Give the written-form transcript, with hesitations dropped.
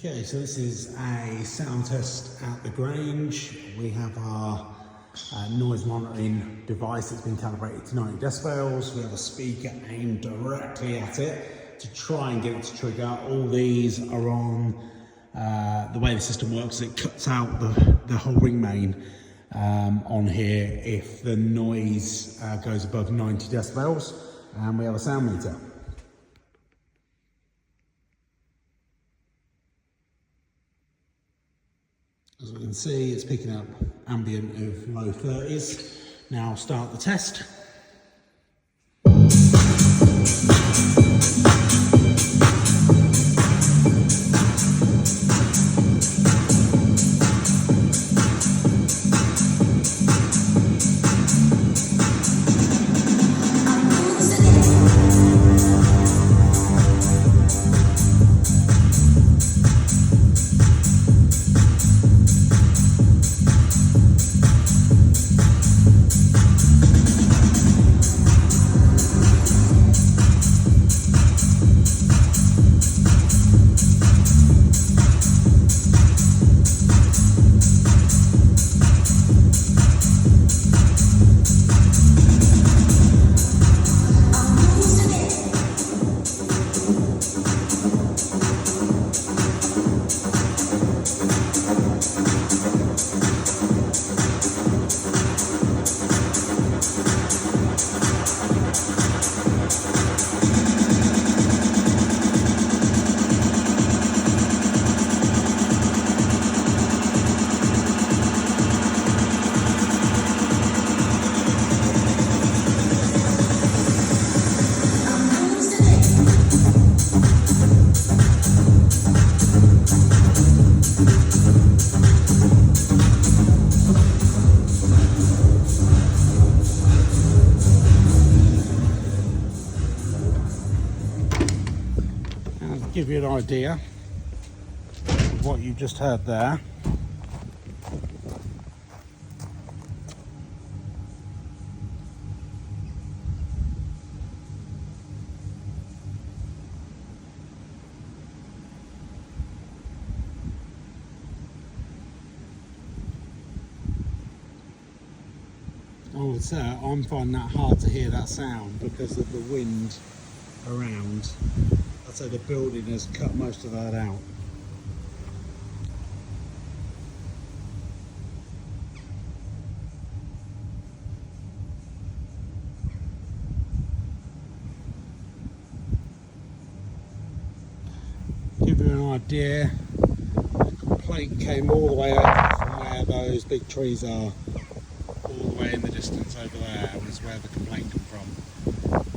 Okay, so this is a sound test at the Grange. We have our noise monitoring device that's been calibrated to 90 decibels. We have a speaker aimed directly at it to try and get it to trigger. All these are on, the way the system works is it cuts out the whole ring main on here if the noise goes above 90 decibels. And we have a sound meter. As we can see, it's picking up ambient of low 30s. Now I'll start the test. Give you an idea of what you just heard there. I would say I'm finding that hard to hear that sound because of the wind around. I'd say the building has cut most of that out. Give you an idea, the complaint came all the way up from where those big trees are, all the way in the distance over there was where the complaint came from.